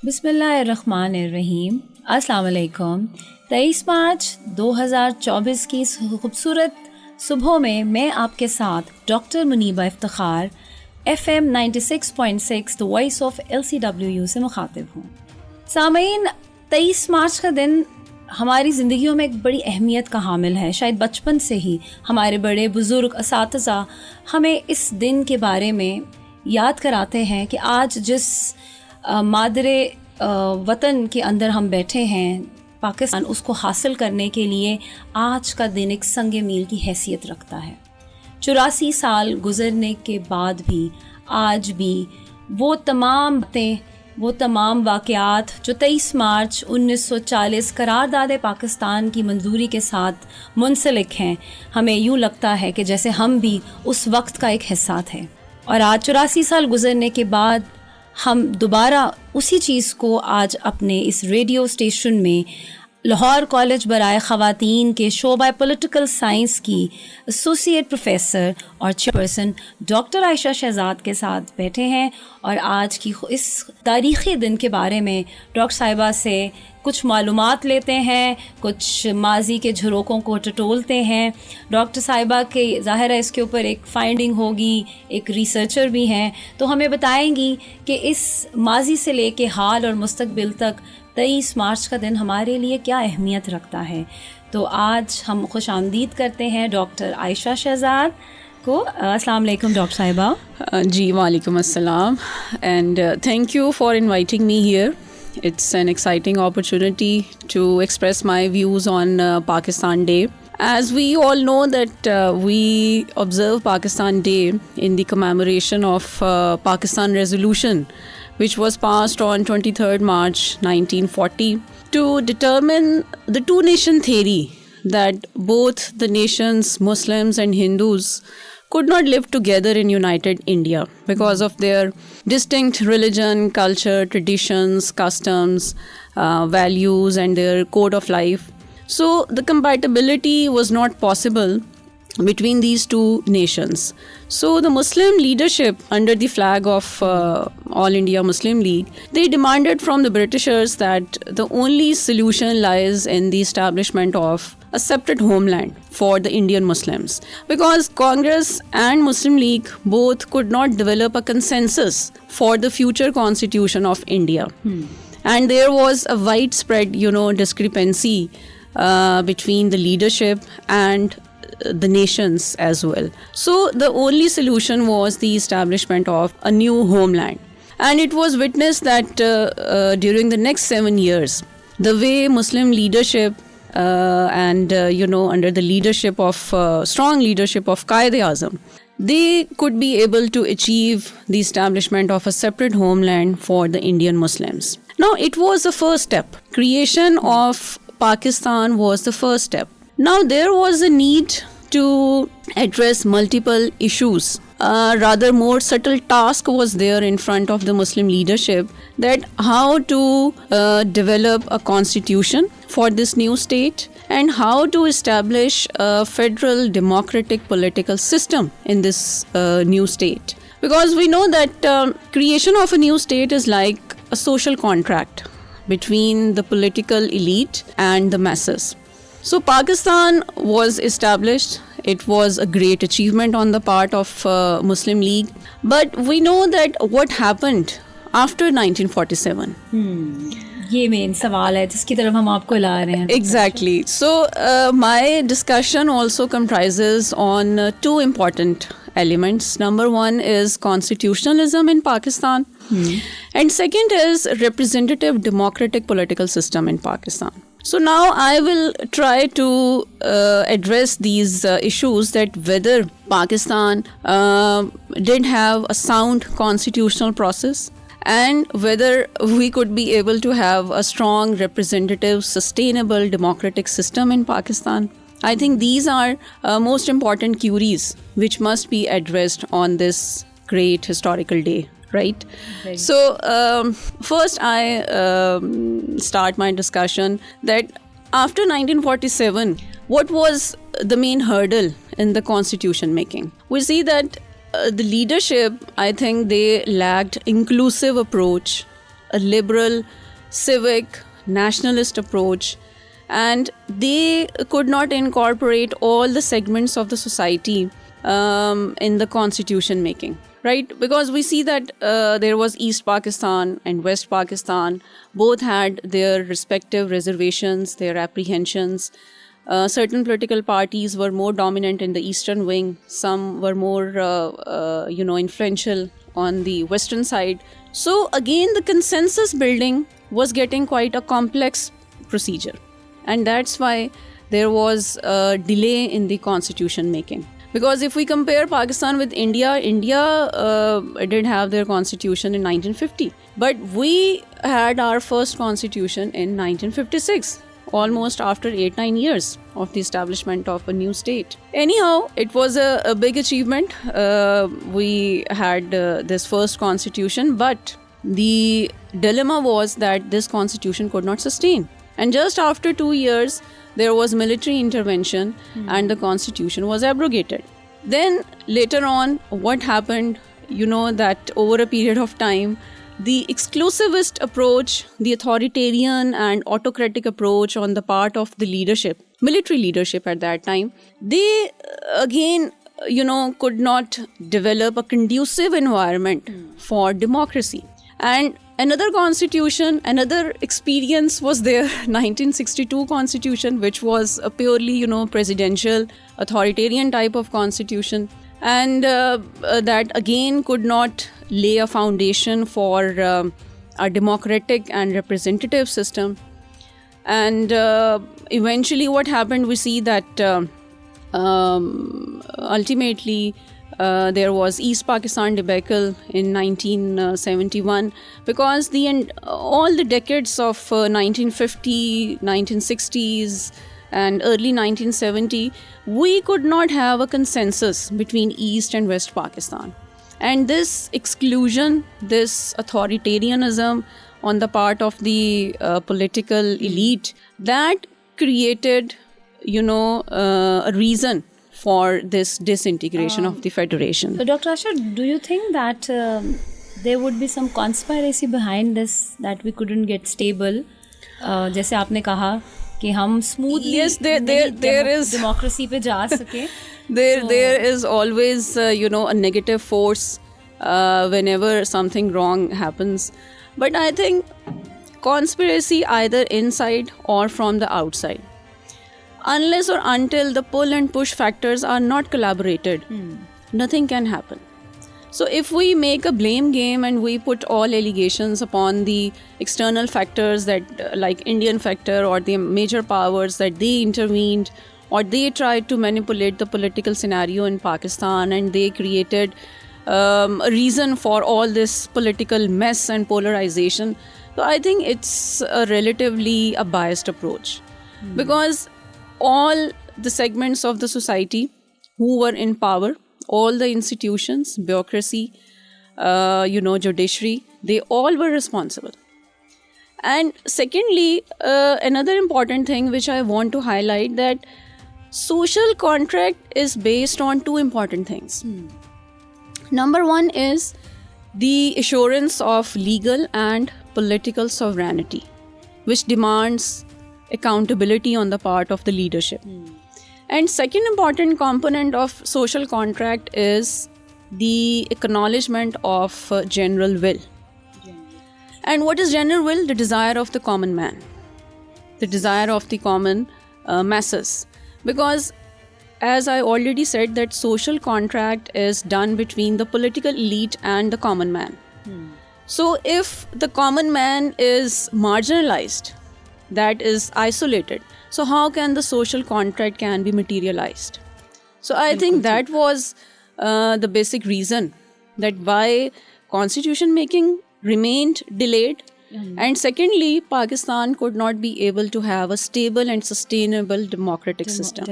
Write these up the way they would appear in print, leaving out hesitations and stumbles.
बिस्मिल्लाहिर्रहमानिर्रहीम। अस्सलाम वालेकुम। 23 मार्च 2024 की इस खूबसूरत सुबह में मैं आपके साथ doctor Muniba Iftikhar FM 96.6 the voice of LCWU से मुखातिब हूँ। सामीन, 23 मार्च का दिन हमारी ज़िंदगियों में एक बड़ी अहमियत का हामिल है। शायद बचपन से ही हमारे बड़े बुज़ुर्ग असातिज़ा हमें इस दिन के बारे में याद कराते हैं कि आज जिस मादरे वतन के अंदर हम बैठे हैं पाकिस्तान, उसको हासिल करने के लिए आज का दिन एक संगे मील की हैसियत रखता है। 84 साल गुज़रने के बाद भी आज भी वो तमाम बातें, वो तमाम वाक़यात जो 23 मार्च 1940 करारदाद पाकिस्तान की मंजूरी के साथ मुंसलिक हैं, हमें यूँ लगता है कि जैसे हम भी उस वक्त का एक हिस्सा थे। और आज 84 साल गुज़रने के बाद हम दोबारा उसी चीज़ को आज अपने इस रेडियो स्टेशन में लाहौर कॉलेज बराए ख़वातीन के शोबा पॉलिटिकल साइंस की एसोसिएट प्रोफेसर और चेयरपर्सन डॉक्टर आयशा शहजाद के साथ बैठे हैं और आज की इस तारीख़ी दिन के बारे में डॉक्टर साहिबा से कुछ मालूमात लेते हैं, कुछ माजी के झरोकों को टटोलते हैं। डॉक्टर साहिबा के ज़ाहिर है इसके ऊपर एक फ़ाइंडिंग होगी, एक रिसर्चर भी हैं, तो हमें बताएंगी कि इस माजी से लेके हाल और मुस्तकबिल तक 23 मार्च का दिन हमारे लिए क्या अहमियत रखता है। तो आज हम खुशामदीद करते हैं डॉक्टर आयशा शहजाद को। अस्सलाम वालेकुम डॉक्टर साहिबा। जी वालेकुम अस्सलाम, and thank you for inviting me here. It's an exciting opportunity to express my views on Pakistan Day. As we all know that we observe Pakistan Day in the commemoration of Pakistan Resolution, which was passed on 23rd March 1940 to determine the two-nation theory that both the nations, Muslims and Hindus, could not live together in united India because of their distinct religion, culture, traditions, customs, values and their code of life. So the compatibility was not possible between these two nations. So the Muslim leadership under the flag of All India Muslim League, they demanded from the Britishers that the only solution lies in the establishment of a separate homeland for the Indian Muslims, because Congress and Muslim League both could not develop a consensus for the future constitution of India. And there was a widespread, discrepancy between the leadership and the nations as well. So the only solution was the establishment of a new homeland. And it was witnessed that during the next 7 years, the way Muslim leadership under the leadership of strong leadership of Quaid-e-Azam, they could be able to achieve the establishment of a separate homeland for the Indian Muslims. Now, it was the first step. Creation of Pakistan was the first step. Now, there was a need to address multiple issues. Rather more subtle task was there in front of the Muslim leadership, that how to develop a constitution for this new state and how to establish a federal democratic political system in this new state. Because we know that creation of a new state is like a social contract between the political elite and the masses. So Pakistan was established. It was a great achievement on the part of Muslim League. But we know that what happened after 1947. ये main सवाल है जिसकी तरफ हम आपको ला रहे हैं. Exactly. So my discussion also comprises on two important elements. Number one is constitutionalism in Pakistan. And second is representative democratic political system in Pakistan. So now I will try to address these issues, that whether Pakistan did have a sound constitutional process and whether we could be able to have a strong, representative, sustainable democratic system in Pakistan. I think these are most important queries which must be addressed on this great historical day. Right? So first I start my discussion that after 1947, what was the main hurdle in the constitution making? We see that the leadership, I think they lacked inclusive approach a liberal, civic, nationalist approach, and they could not incorporate all the segments of the society in the constitution making, right? Because we see that there was East Pakistan and West Pakistan. Both had their respective reservations, their apprehensions. Certain political parties were more dominant in the eastern wing. Some were more, influential on the western side. So again, the consensus building was getting quite a complex procedure. And that's why there was a delay in the constitution making. Because if we compare Pakistan with India, India did have their constitution in 1950. But we had our first constitution in 1956, almost after 8-9 years of the establishment of a new state. Anyhow, it was a big achievement. We had this first constitution, but the dilemma was that this constitution could not sustain. And just after 2 years, there was military intervention and the constitution was abrogated. Then later on, what happened, that over a period of time, the exclusivist approach, the authoritarian and autocratic approach on the part of the leadership, military leadership at that time, they again, could not develop a conducive environment for democracy. And another constitution, another experience was there, 1962 constitution, which was a purely, presidential, authoritarian type of constitution. And that again could not lay a foundation for a democratic and representative system. And eventually what happened, we see that ultimately there was East Pakistan debacle in 1971, because all the decades of 1950, 1960s and early 1970, we could not have a consensus between East and West Pakistan. And this exclusion, this authoritarianism on the part of the political elite, that created, a reason for this disintegration of the federation. So Dr. Asha, do you think that there would be some conspiracy behind this, that we couldn't get stable? जैसे आपने कहा कि हम smoothly democracy पे जा सके. There is always, a negative force whenever something wrong happens. But I think conspiracy either inside or from the outside. Unless or until the pull and push factors are not collaborated, nothing can happen. So if we make a blame game and we put all allegations upon the external factors, that like Indian factor or the major powers, that they intervened or they tried to manipulate the political scenario in Pakistan and they created a reason for all this political mess and polarization, so I think it's a relatively a biased approach. Because all the segments of the society who were in power, all the institutions, bureaucracy, judiciary, they all were responsible. And secondly, another important thing which I want to highlight, that social contract is based on two important things. Number one is the assurance of legal and political sovereignty, which demands accountability on the part of the leadership. And second important component of social contract is the acknowledgement of general will. And what is general will? The desire of the common man, the desire of the common masses. Because as I already said, that social contract is done between the political elite and the common man. So if the common man is marginalized, that is isolated, so how can the social contract can be materialized? So I think that was the basic reason that why constitution making remained delayed. And secondly, Pakistan could not be able to have a stable and sustainable democratic system.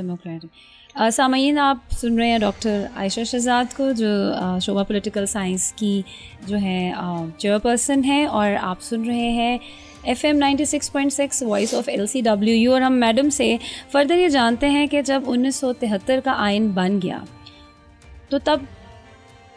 सामाईन, आप सुन रहे हैं doctor Ayesha Shahzad को, जो शोभा political science की जो है chairperson है, और आप सुन रहे हैं FM 96.6 वॉइस ऑफ LCWU. और हम मैडम से फर्दर ये जानते हैं कि जब 1973 का आइन बन गया, तो तब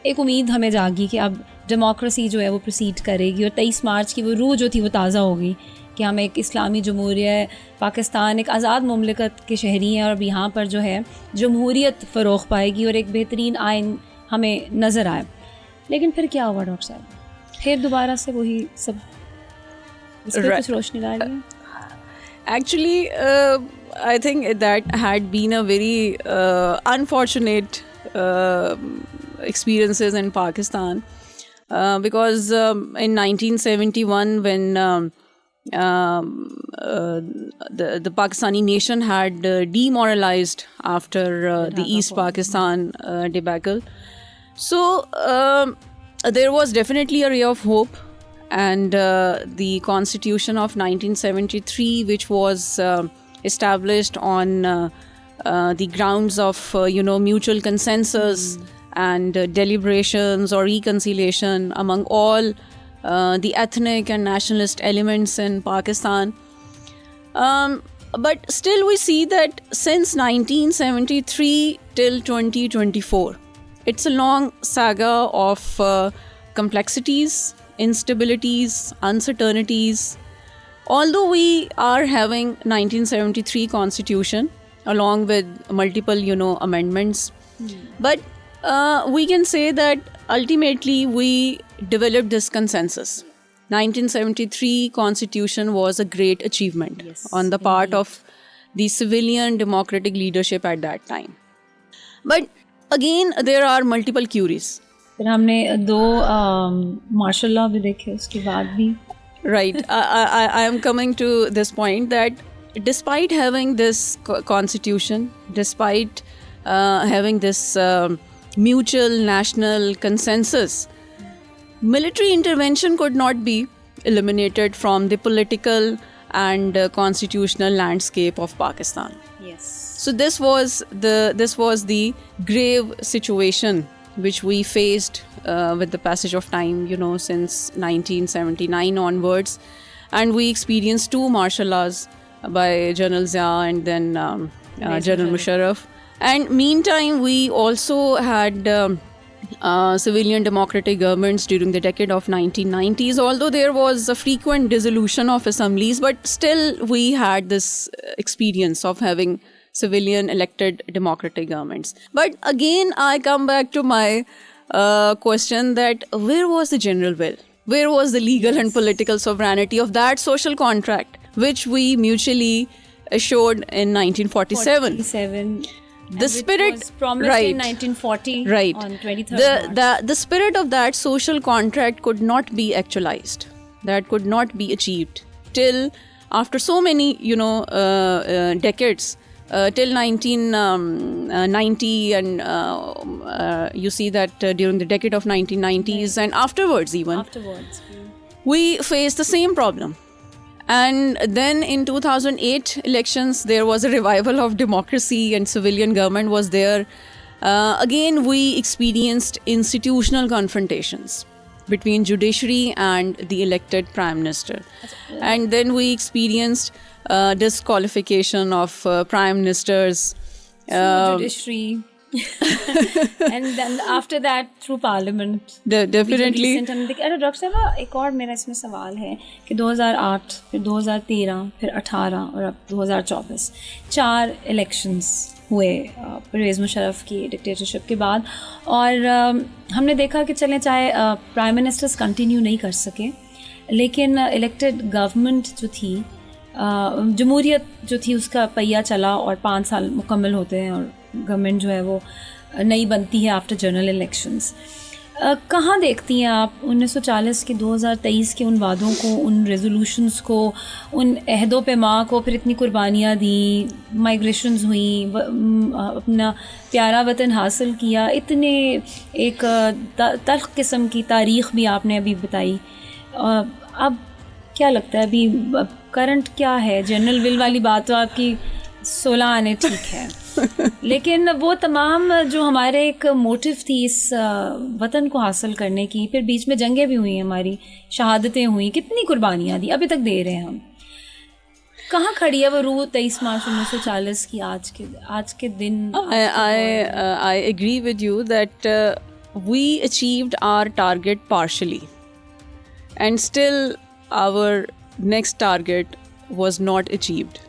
एक उम्मीद हमें जागी कि अब डेमोक्रेसी जो है वो प्रोसीड करेगी और 23 मार्च की वो रूह जो थी वो ताज़ा होगी कि हम एक इस्लामी जमहूरिया पाकिस्तान एक आज़ाद मुमलिकत के शहरी हैं और अब यहाँ पर जो है जमहूरियत फ़रोग़ पाएगी और एक बेहतरीन आइन हमें नज़र आए. लेकिन फिर क्या हुआ डॉक्टर साहब? फिर दोबारा से वही सब इस पर कुछ रोशनी डाल रही है? Actually, I think that had been a very unfortunate experiences in Pakistan because in 1971 when the Pakistani nation had demoralized after the East Pakistan debacle. So there was definitely a ray of hope, and the Constitution of 1973, which was established on the grounds of mutual consensus and deliberations or reconciliation among all the ethnic and nationalist elements in Pakistan. But still we see that since 1973 till 2024, it's a long saga of complexities, instabilities, uncertainties. Although we are having 1973 Constitution along with multiple, amendments, but we can say that ultimately we developed this consensus. 1973 Constitution was a great achievement on the part of the civilian democratic leadership at that time. But again, there are multiple queries. फिर हमने 2 martial law भी देखे उसके बाद भी. Right. I am coming to this point that despite having this constitution, despite having this mutual national consensus, military intervention could not be eliminated from the political and constitutional landscape of Pakistan. Yes. So this was the grave situation which we faced with the passage of time, since 1979 onwards. And we experienced 2 martial laws by General Zia and then General Musharraf. And meantime, we also had civilian democratic governments during the decade of 1990s, although there was a frequent dissolution of assemblies, but still we had this experience of having civilian elected democratic governments. But again, I come back to my question that where was the general will? Where was the legal and political sovereignty of that social contract which we mutually assured in 1947? The spirit was promised in 1940 on 23rd March. The spirit of that social contract could not be actualized. That could not be achieved till after so many decades. Till 1990 and you see that during the decade of 1990s and afterwards even, we faced the same problem. And then in 2008 elections, there was a revival of democracy and civilian government was there. Again, we experienced institutional confrontations between judiciary and the elected prime minister. And then we experienced disqualification of prime ministers. Judiciary. And then after that through parliament. Definitely. अरे doctor साहब एक और मेरा इसमें सवाल है कि 2008 फिर 2013 फिर 18 और अब 2024 4 इलेक्शंस हुए परवेज़ मुशर्रफ की डिक्टेटरशिप के बाद. और हमने देखा कि चलें चाहे प्राइम मिनिस्टर्स कंटिन्यू नहीं कर सके, लेकिन इलेक्टेड गवर्नमेंट जो थी, जमहूरियत जो थी उसका पहिया चला और 5 साल मुकम्मल होते हैं और गवर्नमेंट जो है वो नई बनती है आफ्टर जनरल इलेक्शंस. कहाँ देखती हैं आप 1940 के 2023 के उन वादों को, उन रेजोल्यूशंस को, उन अहदों पैमा को, फिर इतनी कुर्बानियाँ दी, माइग्रेशंस हुई, अपना प्यारा वतन हासिल किया, इतने एक तल्ख किस्म की तारीख़ भी आपने अभी बताई. अब क्या लगता है अभी करंट क्या है? जनरल विल वाली बात तो आपकी 16 आने ठीक है, लेकिन वो तमाम जो हमारे एक मोटिव थी इस वतन को हासिल करने की, फिर बीच में जंगें भी हुई, हमारी शहादतें हुई, कितनी कुर्बानियाँ दी, अभी तक दे रहे हैं हम. कहाँ खड़ी है वो रूह 23 मार्च 1940 की आज के दिन? I agree with you that we achieved our target partially. And still our next target was not achieved,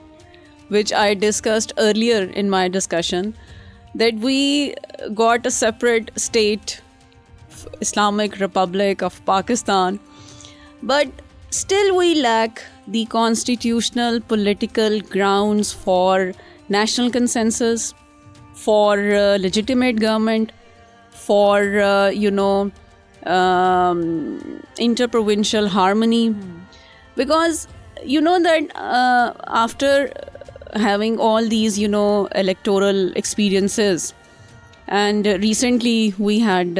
which I discussed earlier in my discussion, that we got a separate state, Islamic Republic of Pakistan, but still we lack the constitutional political grounds for national consensus, for legitimate government, for interprovincial harmony. Because you know that after having all these electoral experiences, and recently we had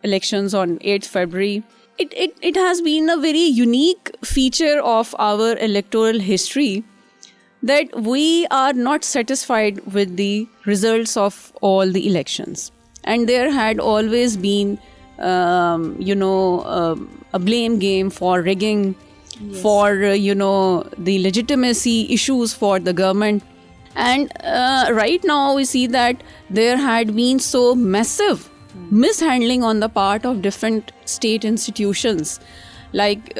elections on 8th February, it has been a very unique feature of our electoral history that we are not satisfied with the results of all the elections. And there had always been a blame game for rigging, yes, for the legitimacy issues for the government. And right now we see that there had been so massive mishandling on the part of different state institutions, like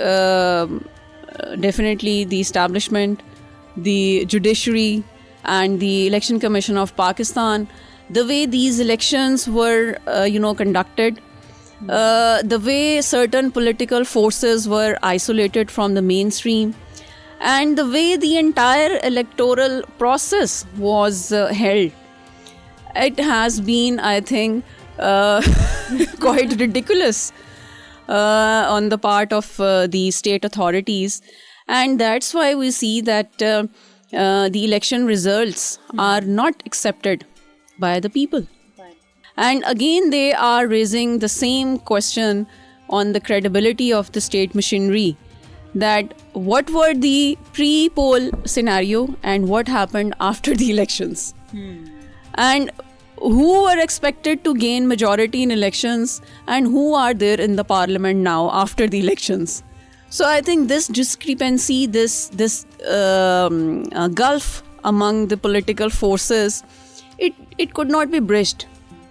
definitely the establishment, the judiciary, and the Election Commission of Pakistan. The way these elections were conducted, the way certain political forces were isolated from the mainstream, and the way the entire electoral process was held, it has been, I think, quite ridiculous on the part of the state authorities. And that's why we see that the election results are not accepted by the people. Right. And again, they are raising the same question on the credibility of the state machinery, that what were the pre-poll scenario and what happened after the elections. And who were expected to gain majority in elections and who are there in the parliament now after the elections. So I think this discrepancy, this gulf among the political forces, it could not be bridged.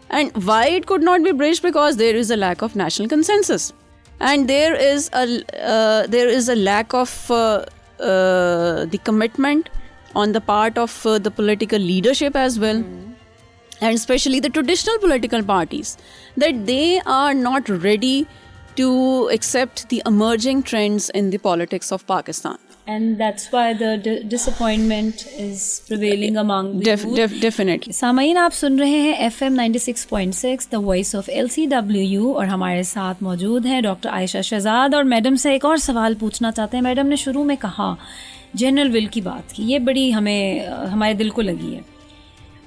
And why it could not be bridged? Because there is a lack of national consensus, and there is a lack of the commitment on the part of the political leadership as well, and especially the traditional political parties, that they are not ready to accept the emerging trends in the politics of Pakistan. And that's why the disappointment is prevailing among the youth. Definitely. सामाईन, आप सुन रहे हैं FM 96.6 the voice of LCWU, और हमारे साथ मौजूद हैं doctor Ayesha Shahzad. और madam से एक और सवाल पूछना चाहते हैं। मैडम ने शुरू में कहा जनरल विल की बात की, ये बड़ी हमारे दिल को लगी है।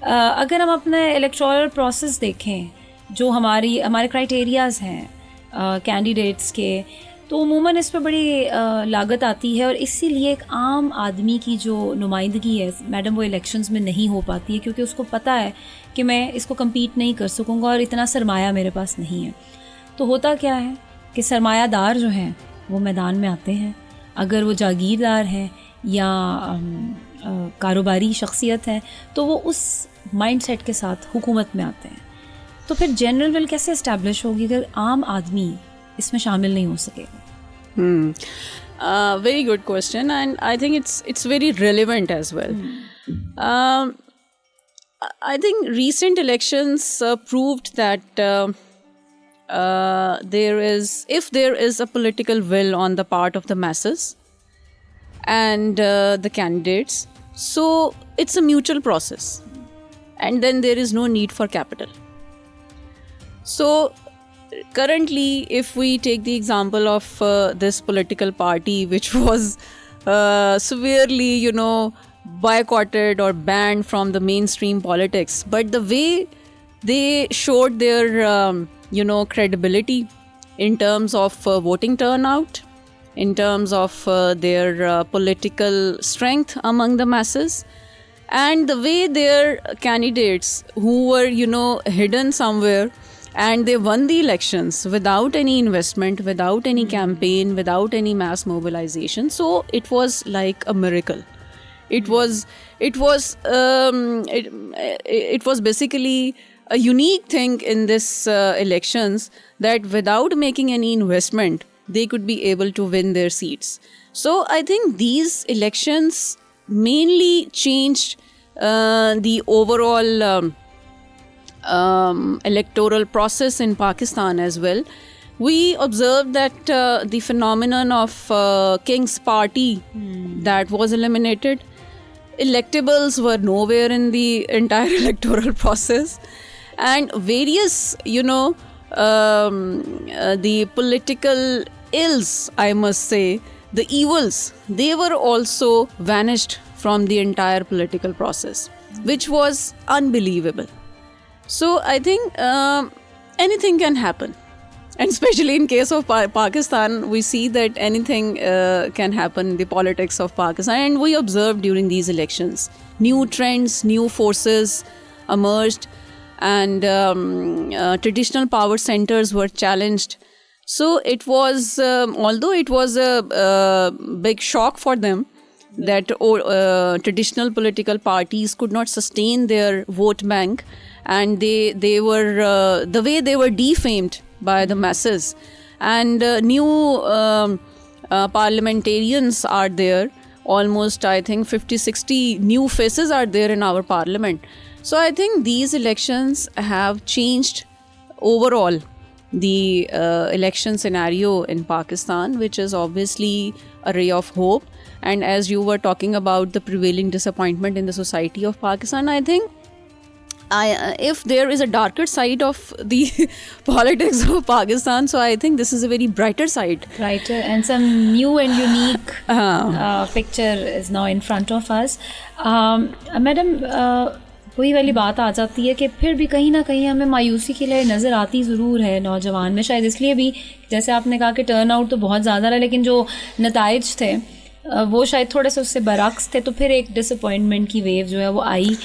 अगर हम अपने इलेक्टोरल प्रोसेस देखें, जो हमारे क्राइटेरियाज़ हैं कैंडिडेट्स के, तो उमूमन इस पर बड़ी लागत आती है, और इसीलिए एक आम आदमी की जो नुमाइंदगी है मैडम, वो इलेक्शंस में नहीं हो पाती है, क्योंकि उसको पता है कि मैं इसको कम्पीट नहीं कर सकूँगा और इतना सरमाया मेरे पास नहीं है। तो होता क्या है कि सरमायादार जो हैं वो मैदान में आते हैं, अगर वो जागीरदार हैं या कारोबारी शख्सियत है, तो वो उस माइंडसेट के साथ हुकूमत में आते हैं। तो फिर जनरल विल कैसे इस्टेब्लिश होगी अगर आम आदमी इसमें शामिल नहीं हो सकेगा? Very good question, and I think it's very relevant as well. I think recent elections proved that if there is a political will on the part of the masses and the candidates, so it's a mutual process, and then there is no need for capital. So currently, if we take the example of this political party, which was severely, boycotted or banned from the mainstream politics, but the way they showed their, credibility in terms of voting turnout, in terms of their political strength among the masses, and the way their candidates who were, hidden somewhere, and they won the elections without any investment, without any campaign, without any mass mobilization. So it was like a miracle. It was basically a unique thing in this elections, that without making any investment, they could be able to win their seats. So I think these elections mainly changed the overall electoral process in Pakistan as well. We observed that the phenomenon of King's Party that was eliminated. Electables were nowhere in the entire electoral process, and various, the political ills, I must say, the evils, they were also vanished from the entire political process, which was unbelievable. So I think anything can happen. And especially in case of Pakistan, we see that anything can happen in the politics of Pakistan. And we observed during these elections, new trends, new forces emerged, and traditional power centers were challenged. So it was, although it was a big shock for them that traditional political parties could not sustain their vote bank, and they were, the way they were defamed by the masses, and new parliamentarians are there, almost I think 50-60 new faces are there in our parliament. So I think these elections have changed overall the election scenario in Pakistan, which is obviously a ray of hope. And as you were talking about the prevailing disappointment in the society of Pakistan, I think if there is a darker side of the politics of Pakistan, so I think this is a very brighter side. Brighter, and some new and unique picture is now in front of us. Madam, वही वाली बात आ जाती है कि फिर भी कहीं ना कहीं हमें मायूसी की लहर नज़र आती ज़रूर है नौजवान में, शायद इसलिए भी जैसे आपने कहा कि टर्न आउट तो बहुत ज़्यादा रहा, लेकिन जो नताइज थे वो शायद थोड़े से उससे बरक्स थे, तो फिर एक डिसअपॉइंटमेंट की वेव जो है वो आई.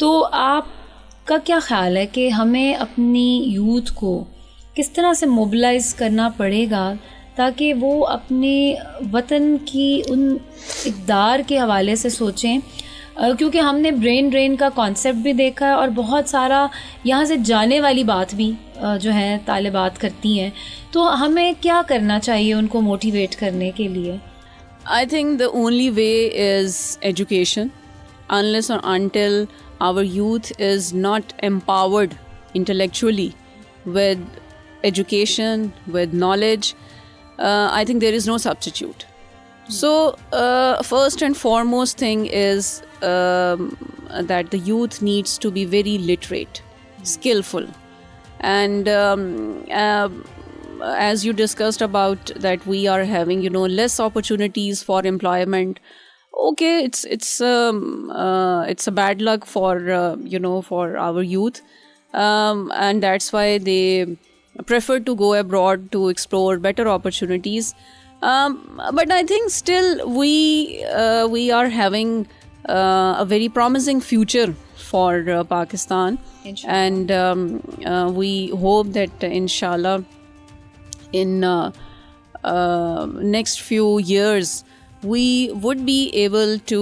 तो आपका क्या ख्याल है कि हमें अपनी यूथ को किस तरह से मोबिलाइज़ करना पड़ेगा ताकि वो अपने वतन की उन इक़दार के हवाले से सोचें, क्योंकि हमने ब्रेन ड्रेन का कॉन्सेप्ट भी देखा है और बहुत सारा यहाँ से जाने वाली बात भी जो है तालिबात करती हैं, तो हमें क्या करना चाहिए उनको मोटिवेट करने के लिए? I think the only way is education. Unless or until our youth is not empowered intellectually with education, with knowledge, I think there is no substitute. So first and foremost thing is that the youth needs to be very literate, skillful, and as you discussed about that we are having less opportunities for employment. Okay, it's a bad luck for for our youth, and that's why they prefer to go abroad to explore better opportunities. But I think still we are having a very promising future for Pakistan, and we hope that inshallah in next few years we would be able to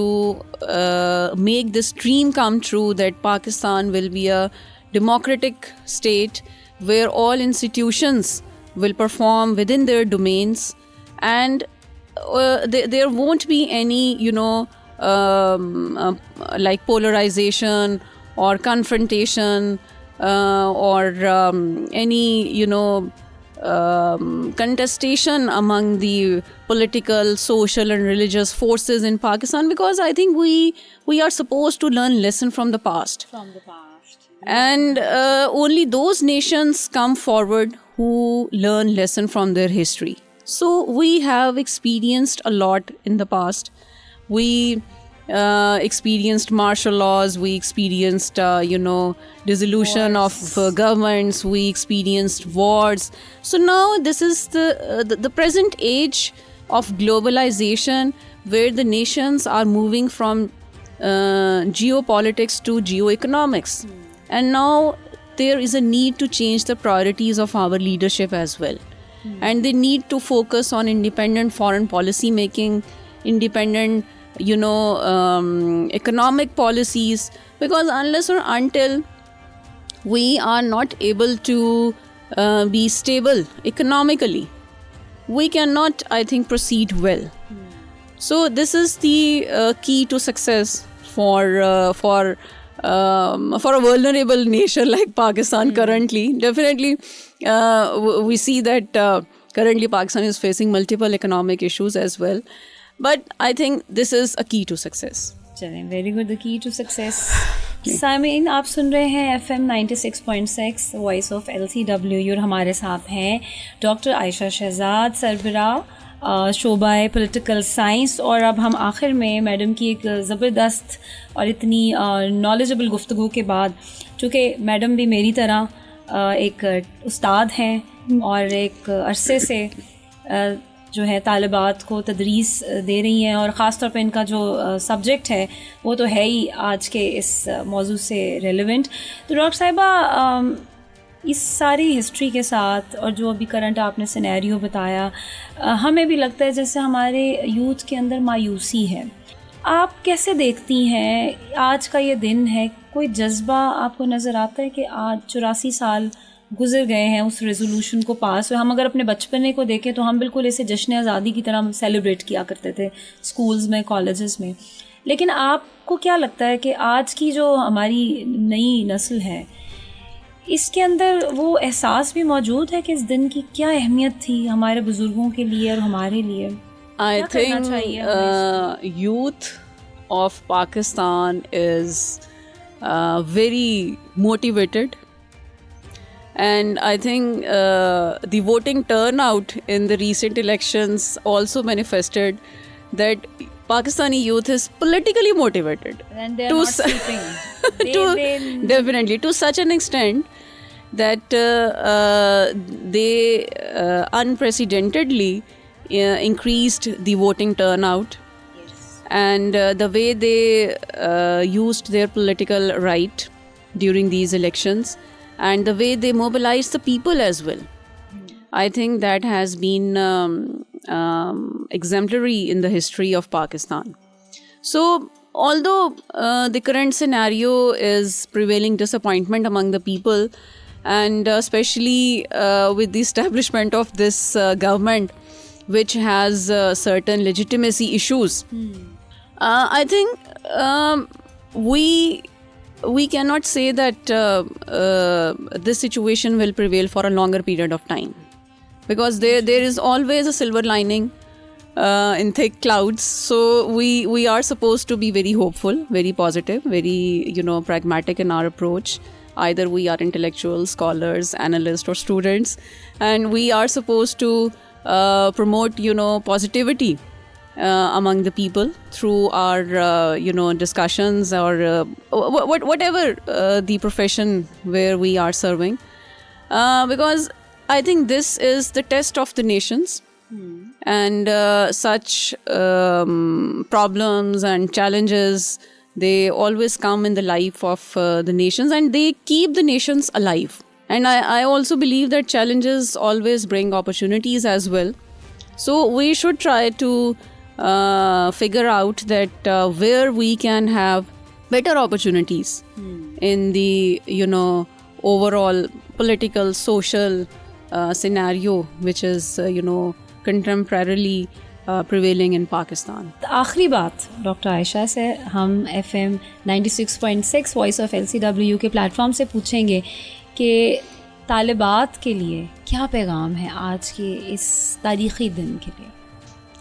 make this dream come true, that Pakistan will be a democratic state where all institutions will perform within their domains, and there won't be any like polarization or confrontation or any contestation among the political, social and religious forces in Pakistan, because I think we are supposed to learn lesson from the past. And only those nations come forward who learn lesson from their history. So we have experienced a lot in the past. We experienced martial laws, we experienced dissolution wars of governments, we experienced wars. So now this is the present age of globalization, where the nations are moving from geopolitics to geoeconomics. And now there is a need to change the priorities of our leadership as well. And they need to focus on independent foreign policy making, independent economic policies, because unless or until we are not able to be stable economically, we cannot, I think, proceed well. So this is the key to success for a vulnerable nation like Pakistan currently. Definitely, we see that currently Pakistan is facing multiple economic issues as well. But I think this is a key to success. चलें, very good, the key to success. Sameen, आप सुन रहे हैं FM 96.6 voice of LCWU और हमारे साथ हैं doctor Ayesha Shahzad, सरबराह शोबाए पॉलिटिकल साइंस. और अब हम आखिर में मैडम की एक ज़बरदस्त और इतनी नॉलेजेबल गुफ्तगू के बाद, चूँकि मैडम भी मेरी तरह एक उस्ताद हैं और एक अरसे से जो है तालिबात को तदरीस दे रही हैं, और ख़ास तौर पे इनका जो सब्जेक्ट है वो तो है ही आज के इस मौजू से रेलेवेंट. तो डॉक्टर साहिबा, इस सारी हिस्ट्री के साथ और जो अभी करंट आपने सिनेरियो बताया, हमें भी लगता है जैसे हमारे यूथ के अंदर मायूसी है. आप कैसे देखती हैं आज का ये दिन है? कोई जज्बा आपको नज़र आता है कि आज 84 साल गुजर गए हैं उस रेजोल्यूशन को पास हुए? हम अगर अपने बचपने को देखें तो हम बिल्कुल इसे जश्न आज़ादी की तरह सेलिब्रेट किया करते थे स्कूल्स में, कॉलेजेस में. लेकिन आपको क्या लगता है कि आज की जो हमारी नई नस्ल है, इसके अंदर वो एहसास भी मौजूद है कि इस दिन की क्या अहमियत थी हमारे बुज़ुर्गों के लिए और हमारे लिए? I think youth of Pakistan is very motivated. And I think the voting turnout in the recent elections also manifested that Pakistani youth is politically motivated. And they are not sleeping. Definitely, to such an extent that they unprecedentedly increased the voting turnout. Yes. And the way they used their political right during these elections, and the way they mobilize the people as well. I think that has been exemplary in the history of Pakistan. So, although the current scenario is prevailing disappointment among the people, and especially with the establishment of this government, which has certain legitimacy issues, I think we cannot say that this situation will prevail for a longer period of time, because there is always a silver lining in thick clouds. So we are supposed to be very hopeful, very positive, very pragmatic in our approach. Either we are intellectuals, scholars, analysts, or students, and we are supposed to promote positivity among the people through our discussions or whatever the profession where we are serving, because I think this is the test of the nations. And such problems and challenges, they always come in the life of the nations, and they keep the nations alive. And I also believe that challenges always bring opportunities as well. So we should try to figure out that where we can have better opportunities in the overall political, social scenario which is contemporarily prevailing in Pakistan. आखिरी बात doctor Ayesha से हम FM 96.6 voice of LCWU के platform से पूछेंगे कि तालिबात के लिए क्या पैगाम है आज के इस तारीख़ी दिन के लिए?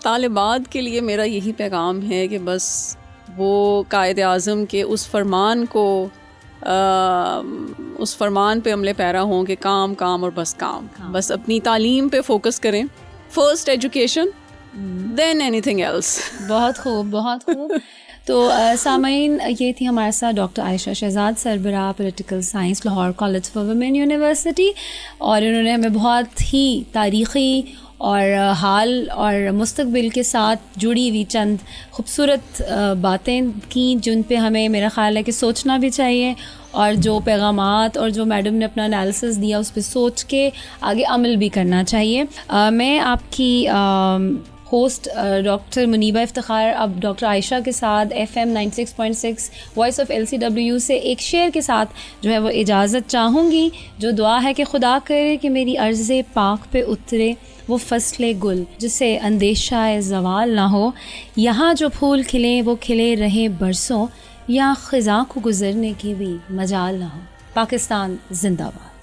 तालिबात के लिए मेरा यही पैगाम है कि बस वो कायद आज़म के उस फरमान को उस फरमान पे अमले पैरा हों कि काम काम और बस काम. बस अपनी तालीम पे फोकस करें. First education, than anything else. बहुत खूब, बहुत खूब. तो सामीन, ये थी हमारे साथ डॉक्टर आयशा शहजाद, सरबराह political science, Lahore college for women university, और इन्होंने हमें बहुत ही तारीख़ी और हाल और मुस्तक़बिल के साथ जुड़ी हुई चंद खूबसूरत बातें की, जिन पे हमें मेरा ख़्याल है कि सोचना भी चाहिए, और जो पैगामात और जो मैडम ने अपना एनालिसिस दिया उस पर सोच के आगे अमल भी करना चाहिए. मैं आपकी ہوسٹ ڈاکٹر منیبہ افتخار اب ڈاکٹر عائشہ کے ساتھ FM 96.6 وائس آف LCWU سے ایک شعر کے ساتھ جو ہے وہ اجازت چاہوں گی، جو دعا ہے کہ خدا کرے کہ میری عرض پاک پہ اترے وہ فصل گل جسے اندیشہ زوال نہ ہو، یہاں جو پھول کھلیں وہ کھلے رہیں برسوں، یا خزاں کو گزرنے کی بھی مجال نہ ہو۔ پاکستان زندہ باد۔